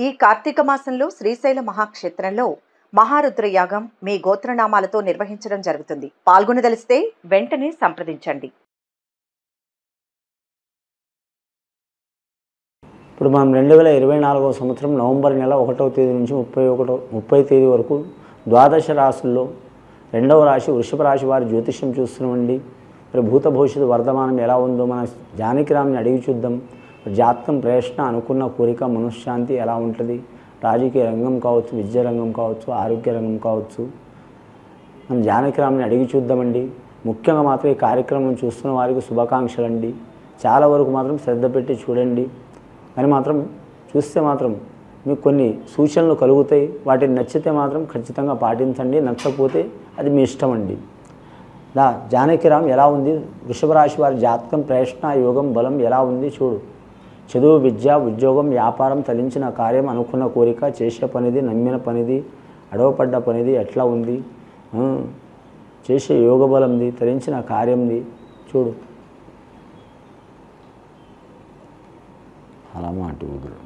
ఈ కార్తీక మాసంలో శ్రీశైల మహాక్షేత్రంలో మహారుద్ర యాగం మీ గోత్రనామాలతో నిర్వహించడం జరుగుతుంది. పాల్గొనదలిస్తే వెంటనే సంప్రదించండి. ఇప్పుడు మనం 2024వ సంవత్సరం నవంబర్ నెల 1వ తేదీ నుంచి 30వ తేదీ వరకు ద్వాదశ రాశుల్లో రెండవ రాశి వృషభ రాశి వారి జ్యోతిష్యం చూస్తున్నామండి. మరి భూత భవిష్యత్తు వర్ధమానం ఎలా ఉందో మన జానకిరామ్ని అడిగి చూద్దాం. జాతకం ప్రశ్న అనుకున్న కోరిక మనశ్శాంతి ఎలా ఉంటుంది, రాజకీయ రంగం కావచ్చు, విద్యా రంగం కావచ్చు, ఆరోగ్య రంగం కావచ్చు, మనం జానకిరామ్ని అడిగి చూద్దామండి. ముఖ్యంగా మాత్రం ఈ కార్యక్రమం చూస్తున్న వారికి శుభాకాంక్షలండి. చాలా వరకు మాత్రం శ్రద్ధ పెట్టి చూడండి. అని మాత్రం చూస్తే మాత్రం మీకు కొన్ని సూచనలు కలుగుతాయి. వాటిని నచ్చితే మాత్రం ఖచ్చితంగా పాటించండి, నచ్చకపోతే అది మీ ఇష్టం అండి. జానకిరామ్ ఎలా ఉంది, వృషభ రాశి వారి జాతకం ప్రయత్న యోగం బలం ఎలా ఉంది చూడు. చదువు, విద్య, ఉద్యోగం, వ్యాపారం, తలించిన కార్యం, అనుకున్న కోరిక, చేసే పనిది, నమ్మిన పనిది, అడవపడ్డ పనిది ఎట్లా ఉంది, చేసే యోగ బలంది, తలించిన కార్యంది చూడు. అలా మాట ఊదురు.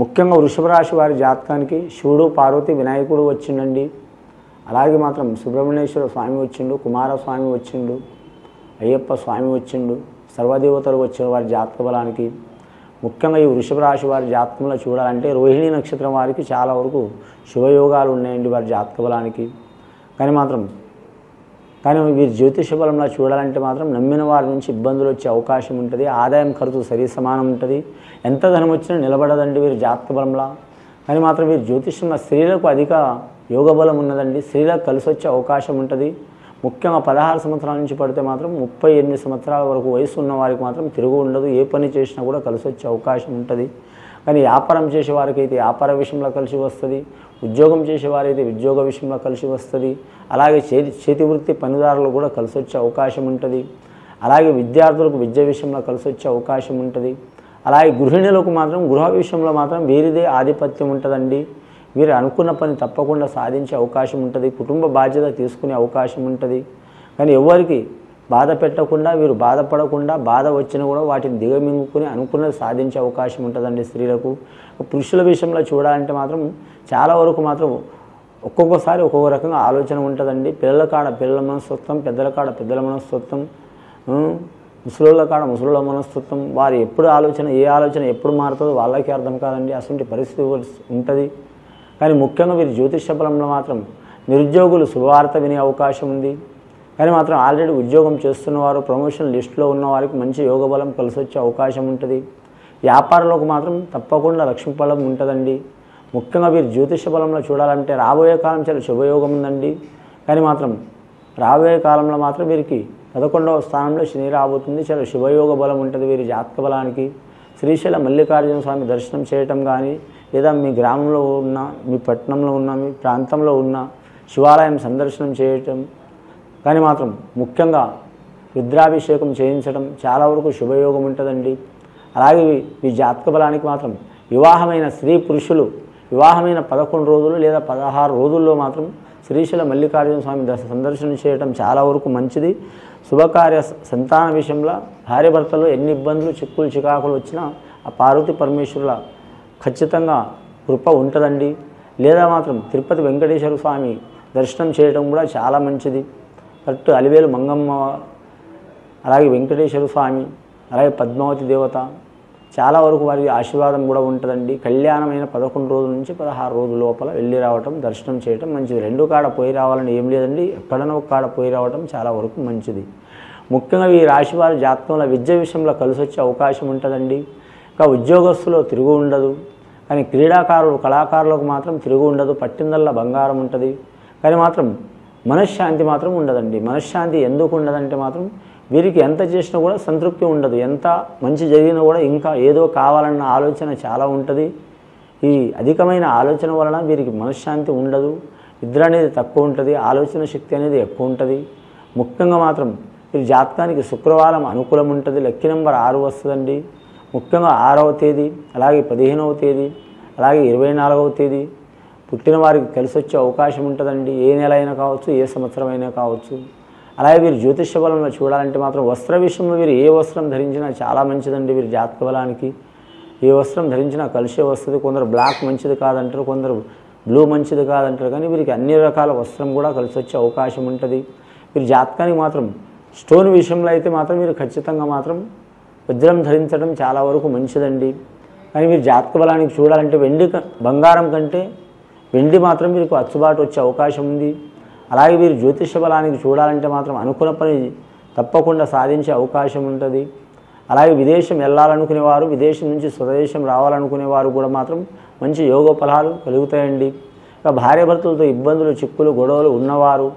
ముఖ్యంగా వృషభ రాశి వారి జాతకానికి శివుడు, పార్వతి, వినాయకుడు వచ్చిండండి. అలాగే మాత్రం సుబ్రహ్మణ్యేశ్వర స్వామి వచ్చిండు, కుమారస్వామి వచ్చిండు, అయ్యప్ప స్వామి వచ్చిండు, సర్వదేవతలు వచ్చిన వారి జాతక బలానికి. ముఖ్యంగా ఈ వృషభ రాశి వారి జాతకంలో చూడాలంటే రోహిణి నక్షత్రం వారికి చాలా వరకు శుభయోగాలు ఉన్నాయండి వారి జాతక బలానికి. కానీ వీరి జ్యోతిష బలంలో చూడాలంటే మాత్రం నమ్మిన వారి నుంచి ఇబ్బందులు వచ్చే అవకాశం ఉంటుంది. ఆదాయం ఖర్చు సరి సమానం ఉంటుంది. ఎంత ధనం వచ్చినా నిలబడదండి వీరి జాతక బలంలా. కానీ మాత్రం వీరి జ్యోతిషంలో స్త్రీలకు అధిక యోగ బలం ఉన్నదండి. స్త్రీలకు కలిసి వచ్చే అవకాశం ఉంటుంది. ముఖ్యంగా 16 సంవత్సరాల నుంచి పడితే మాత్రం 38 సంవత్సరాల వరకు వయసు ఉన్న వారికి మాత్రం తిరుగు ఉండదు. ఏ పని చేసినా కూడా కలిసి వచ్చే అవకాశం ఉంటుంది. కానీ వ్యాపారం చేసేవారికి అయితే వ్యాపార విషయంలో కలిసి వస్తుంది. ఉద్యోగం చేసేవారైతే ఉద్యోగ విషయంలో కలిసి వస్తుంది. అలాగే చేతి వృత్తి పనిదారులు కూడా కలిసి వచ్చే అవకాశం ఉంటుంది. అలాగే విద్యార్థులకు విద్య విషయంలో కలిసి వచ్చే అవకాశం ఉంటుంది. అలాగే గృహిణులకు మాత్రం గృహ విషయంలో మాత్రం వీరిదే ఆధిపత్యం ఉంటుందండి. వీరు అనుకున్న పని తప్పకుండా సాధించే అవకాశం ఉంటుంది. కుటుంబ బాధ్యత తీసుకునే అవకాశం ఉంటుంది. కానీ ఎవరికి బాధ పెట్టకుండా, వీరు బాధపడకుండా, బాధ వచ్చినా కూడా వాటిని దిగమింగుకుని అనుకున్నది సాధించే అవకాశం ఉంటుందండి స్త్రీలకు. పురుషుల విషయంలో చూడాలంటే మాత్రం చాలా వరకు మాత్రం ఒక్కొక్కసారి ఒక్కొక్క రకంగా ఆలోచన ఉంటుందండి. పిల్లల కాడ పిల్లల మనస్తత్వం, పెద్దల కాడ పెద్దల మనస్తత్వం, ముసలోళ్ళ కాడ ముసలోళ్ళ మనస్తత్వం. వారు ఏ ఆలోచన ఎప్పుడు మారుతుందో వాళ్ళకి అర్థం కాదండి. అటువంటి పరిస్థితి ఉంటుంది. కానీ ముఖ్యంగా వీరి జ్యోతిష బలంలో మాత్రం నిరుద్యోగులు శుభవార్త వినే అవకాశం ఉంది. కానీ మాత్రం ఆల్రెడీ ఉద్యోగం చేస్తున్నవారు, ప్రమోషన్ లిస్టులో ఉన్న వారికి మంచి యోగ బలం కలిసి వచ్చే అవకాశం ఉంటుంది. వ్యాపారంలోకి మాత్రం తప్పకుండా లక్ష్మీ బలం ఉంటుందండి. ముఖ్యంగా వీరి జ్యోతిష బలంలో చూడాలంటే రాబోయే కాలం చాలా శుభయోగం ఉందండి. కానీ మాత్రం రాబోయే కాలంలో మాత్రం వీరికి 11వ స్థానంలో శని రాబోతుంది. చాలా శుభయోగ బలం ఉంటుంది వీరి జాతక బలానికి. శ్రీశైల మల్లికార్జున స్వామి దర్శనం చేయటం కానీ, లేదా మీ గ్రామంలో ఉన్న, మీ పట్టణంలో ఉన్న, మీ ప్రాంతంలో ఉన్న శివాలయం సందర్శనం చేయటం కానీ మాత్రం ముఖ్యంగా రుద్రాభిషేకం చేయించడం చాలా వరకు శుభయోగం ఉంటుందండి. అలాగే ఈ జాతక బలానికి మాత్రం వివాహమైన స్త్రీ పురుషులు వివాహమైన 11 రోజులు లేదా 16 రోజుల్లో మాత్రం శ్రీశైల మల్లికార్జున స్వామి సందర్శనం చేయటం చాలా వరకు మంచిది. శుభకార్య సంతాన విషయంలో భార్యాభర్తలు ఎన్ని ఇబ్బందులు, చిక్కులు, చికాకులు వచ్చినా ఆ పార్వతీ పరమేశ్వరుల ఖచ్చితంగా కృప ఉంటుందండి. లేదా మాత్రం తిరుపతి వెంకటేశ్వర స్వామి దర్శనం చేయడం కూడా చాలా మంచిది. కరెక్ట్ అలివేలు మంగమ్మ, అలాగే వెంకటేశ్వర స్వామి, అలాగే పద్మావతి దేవత చాలా వరకు వారి ఆశీర్వాదం కూడా ఉంటుందండి. కళ్యాణమైన 11 రోజుల నుంచి 16 రోజుల లోపల వెళ్ళి రావటం, దర్శనం చేయటం మంచిది. 2 కాడ పోయి రావాలని ఏం లేదండి. ఎక్కడైనా ఒక కాడ పోయి రావటం చాలా వరకు మంచిది. ముఖ్యంగా ఈ రాశి వారి జాతకంలో విద్య విషయంలో కలిసి వచ్చే అవకాశం ఉంటుందండి. ఇంకా ఉద్యోగస్తులో తిరుగు ఉండదు. కానీ క్రీడాకారులు, కళాకారులకు మాత్రం తిరుగు ఉండదు. పట్టిందల్లా బంగారం ఉంటుంది. కానీ మాత్రం మనశ్శాంతి మాత్రం ఉండదండి. మనశ్శాంతి ఎందుకు ఉండదంటే మాత్రం వీరికి ఎంత చేసినా కూడా సంతృప్తి ఉండదు. ఎంత మంచి జరిగినా కూడా ఇంకా ఏదో కావాలన్న ఆలోచన చాలా ఉంటుంది. ఈ అధికమైన ఆలోచన వలన వీరికి మనశ్శాంతి ఉండదు. నిద్ర అనేది తక్కువ ఉంటుంది. ఆలోచన శక్తి అనేది ఎక్కువ ఉంటుంది. ముఖ్యంగా మాత్రం వీరి జాతకానికి శుక్రవారం అనుకూలం ఉంటుంది. లక్కీ నెంబర్ 6 వస్తుందండి. ముఖ్యంగా 6వ తేదీ, అలాగే 15వ తేదీ, అలాగే 24వ తేదీ పుట్టిన వారికి కలిసి వచ్చే అవకాశం ఉంటుందండి. ఏ నెల అయినా కావచ్చు, ఏ సంవత్సరం అయినా కావచ్చు. అలాగే వీరు జ్యోతిష్య బలంలో చూడాలంటే మాత్రం వస్త్ర విషయంలో వీరు ఏ వస్త్రం ధరించినా చాలా మంచిదండి. వీరి జాతక బలానికి ఏ వస్త్రం ధరించినా కలిసే వస్తుంది. కొందరు బ్లాక్ మంచిది కాదంటారు, కొందరు బ్లూ మంచిది కాదంటారు, కానీ వీరికి అన్ని రకాల వస్త్రం కూడా కలిసి వచ్చే అవకాశం ఉంటుంది. వీరి జాతకానికి మాత్రం స్టోన్ విషయంలో అయితే మాత్రం మీరు ఖచ్చితంగా మాత్రం వజ్రం ధరించడం చాలా వరకు మంచిదండి. కానీ మీరు జాతక బలానికి చూడాలంటే బంగారం కంటే వెండి మాత్రం మీకు అచ్చుబాటు వచ్చే అవకాశం ఉంది. అలాగే వీరు జ్యోతిష బలానికి చూడాలంటే మాత్రం అనుకున్న పని తప్పకుండా సాధించే అవకాశం ఉంటుంది. అలాగే విదేశం వెళ్ళాలనుకునేవారు, విదేశం నుంచి స్వదేశం రావాలనుకునేవారు కూడా మాత్రం మంచి యోగఫలాలు కలుగుతాయండి. ఇక భార్యాభర్తలతో ఇబ్బందులు, చిక్కులు, గొడవలు ఉన్నవారు,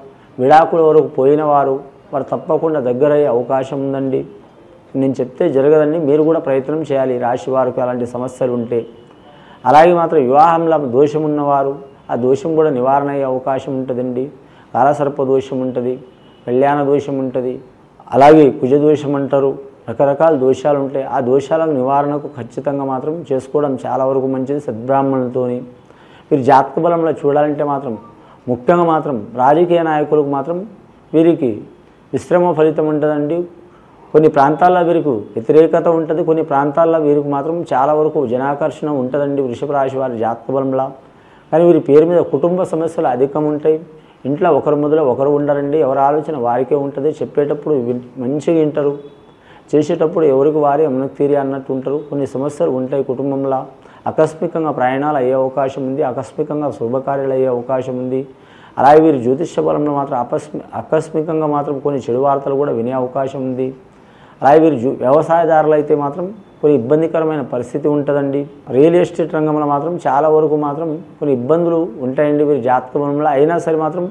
విడాకుల వరకు పోయినవారు వారు తప్పకుండా దగ్గరయ్యే అవకాశం ఉందండి. నేను చెప్తే జరగదండి, మీరు కూడా ప్రయత్నం చేయాలి రాశి వారికి అలాంటి సమస్యలు ఉంటే. అలాగే మాత్రం వివాహంలో దోషం ఉన్నవారు ఆ దోషం కూడా నివారణ అయ్యే అవకాశం ఉంటుందండి. కాలసర్ప దోషం ఉంటుంది, కళ్యాణ దోషం ఉంటుంది, అలాగే కుజదోషం అంటారు, రకరకాల దోషాలు ఉంటాయి. ఆ దోషాలకు నివారణకు ఖచ్చితంగా మాత్రం చేసుకోవడం చాలా వరకు మంచిది సద్బ్రాహ్మణులతోని. మీరు జాతక బలంలో చూడాలంటే మాత్రం ముఖ్యంగా మాత్రం రాజకీయ నాయకులకు మాత్రం వీరికి విశ్రమ ఫలితం ఉంటుందండి. కొన్ని ప్రాంతాల్లో వీరికి వ్యతిరేకత ఉంటుంది, కొన్ని ప్రాంతాల్లో వీరికి మాత్రం చాలా వరకు జనాకర్షణ ఉంటుందండి వృషభ రాశి వారి జాతక బలంలో. కానీ వీరి పేరు మీద కుటుంబ సమస్యలు అధికం ఉంటాయి. ఇంట్లో ఒకరు మొదలు ఒకరు ఉండరండి, ఎవరి ఆలోచన వారికే ఉంటుంది. చెప్పేటప్పుడు మంచిగా వింటారు, చేసేటప్పుడు ఎవరికి వారి అమ్మకు తీరి అన్నట్టు ఉంటారు. కొన్ని సమస్యలు ఉంటాయి కుటుంబంలో. ఆకస్మికంగా ప్రయాణాలు అయ్యే అవకాశం ఉంది, ఆకస్మికంగా శుభకార్యాలు అయ్యే అవకాశం ఉంది. అలాగే వీరు జ్యోతిష్య బలంలో మాత్రం ఆకస్మికంగా మాత్రం కొన్ని చెడు వార్తలు కూడా వినే అవకాశం ఉంది. అలాగే వీరు వ్యవసాయదారులు అయితే మాత్రం కొన్ని ఇబ్బందికరమైన పరిస్థితి ఉంటుందండి. రియల్ ఎస్టేట్ రంగంలో మాత్రం చాలా వరకు మాత్రం కొన్ని ఇబ్బందులు ఉంటాయండి వీరి జాతక బలంలో. అయినా సరే మాత్రం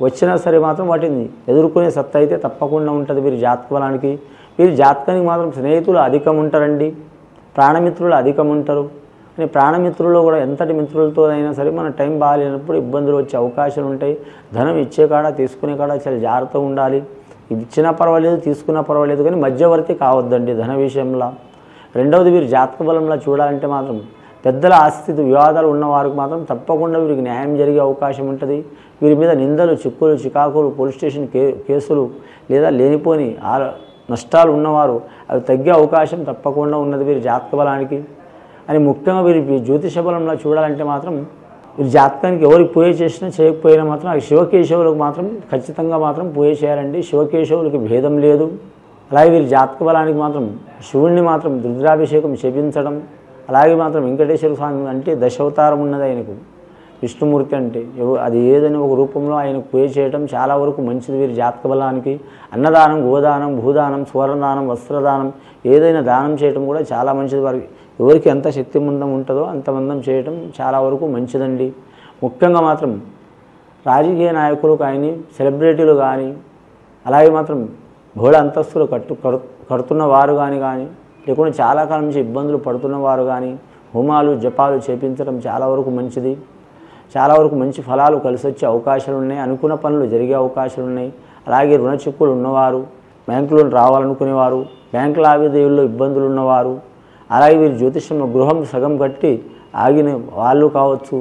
వచ్చినా సరే మాత్రం వాటిని ఎదుర్కొనే సత్తా అయితే తప్పకుండా ఉంటుంది వీరి జాతక బలానికి. వీరి జాతకానికి మాత్రం స్నేహితులు అధికం ఉంటారండి, ప్రాణమిత్రులు అధికం ఉంటారు. కానీ ప్రాణమిత్రుల్లో కూడా ఎంతటి మిత్రులతో అయినా సరే మన టైం బాగాలేనప్పుడు ఇబ్బందులు వచ్చే అవకాశాలు ఉంటాయి. ధనం ఇచ్చే కాడ తీసుకునే కాడ చాలా జాగ్రత్తగా ఉండాలి. ఇచ్చినా పర్వాలేదు, తీసుకున్నా పర్వాలేదు, కానీ మధ్యవర్తి కావద్దండి ధన విషయంలో. రెండవది వీరు జాతక బలంలో చూడాలంటే మాత్రం పెద్దల ఆస్తి వివాదాలు ఉన్నవారికి మాత్రం తప్పకుండా వీరికి న్యాయం జరిగే అవకాశం ఉంటుంది. వీరి మీద నిందలు, చిక్కులు, చికాకులు, పోలీస్ స్టేషన్ కేసులు లేదా లేనిపోని నష్టాలు ఉన్నవారు అవి తగ్గే అవకాశం తప్పకుండా ఉన్నది వీరి జాతక బలానికి. అని ముఖ్యంగా వీరి జ్యోతిష బలంలో చూడాలంటే మాత్రం వీరి జాతకానికి ఎవరికి పూజ చేసినా చేయకపోయినా మాత్రం ఆ శివకేశవులకు మాత్రం ఖచ్చితంగా మాత్రం పూజ చేయాలండి. శివకేశవులకి భేదం లేదు. అలాగే వీరి జాతక బలానికి మాత్రం శివుణ్ణి మాత్రం రుద్రాభిషేకం చేపించడం, అలాగే మాత్రం వెంకటేశ్వర స్వామి అంటే దశావతారం ఉన్నది ఆయనకు, విష్ణుమూర్తి అంటే అది ఏదైనా ఒక రూపంలో ఆయన పూజ చేయడం చాలా వరకు మంచిది వీరి జాతక బలానికి. అన్నదానం, గోదానం, భూదానం, స్వర్ణదానం, వస్త్రదానం ఏదైనా దానం చేయడం కూడా చాలా మంచిది. వారికి ఎవరికి ఎంత శక్తిమంతం ఉంటుందో అంతమందం చేయటం చాలా వరకు మంచిదండి. ముఖ్యంగా మాత్రం రాజకీయ నాయకులు కానీ, సెలబ్రిటీలు కానీ, అలాగే మాత్రం బహుళ అంతస్తులు కడుతున్న వారు కానీ లేకుండా చాలా కాలం నుంచి ఇబ్బందులు పడుతున్న వారు కానీ హోమాలు, జపాలు చేపించడం చాలా వరకు మంచిది. చాలా వరకు మంచి ఫలాలు కలిసి వచ్చే అవకాశాలు ఉన్నాయి. అనుకున్న పనులు జరిగే అవకాశాలు ఉన్నాయి. అలాగే రుణ చిక్కులు ఉన్నవారు, బ్యాంకులో రావాలనుకునేవారు, బ్యాంకు లావాదేవీల్లో ఇబ్బందులు ఉన్నవారు, అలాగే వీరి జ్యోతిష్యంలో గృహం సగం కట్టి ఆగిన వాళ్ళు కావచ్చు.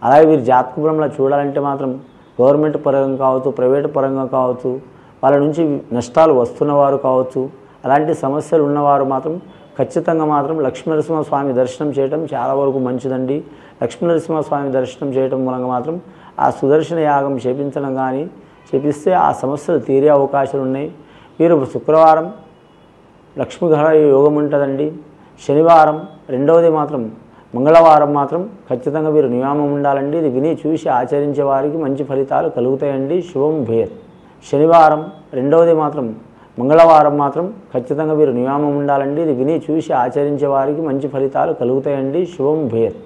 అలాగే వీరి జాతక బలంలో చూడాలంటే మాత్రం గవర్నమెంట్ పరంగా కావచ్చు, ప్రైవేటు పరంగా కావచ్చు, వాళ్ళ నుంచి నష్టాలు వస్తున్నవారు కావచ్చు. అలాంటి సమస్యలు ఉన్నవారు మాత్రం ఖచ్చితంగా మాత్రం లక్ష్మీనరసింహస్వామి దర్శనం చేయడం చాలా వరకు మంచిదండి. లక్ష్మీనరసింహస్వామి దర్శనం చేయడం మూలంగా మాత్రం ఆ సుదర్శన యాగం చేపించడం కానీ చేపిస్తే ఆ సమస్యలు తీరే అవకాశాలు ఉన్నాయి. వీరు శుక్రవారం లక్ష్మీగ్రహ యోగం ఉంటుందండి. శనివారం, రెండవది మాత్రం మంగళవారం మాత్రం ఖచ్చితంగా వీరు నియామం ఉండాలండి. ఇది విని చూసి ఆచరించే వారికి మంచి ఫలితాలు కలుగుతాయండి. శుభం భూయత్. శనివారం, రెండవది మాత్రం మంగళవారం మాత్రం ఖచ్చితంగా వీరు నియామం ఉండాలండి. ఇది విని చూసి ఆచరించే వారికి మంచి ఫలితాలు కలుగుతాయండి. శుభం భూయత్.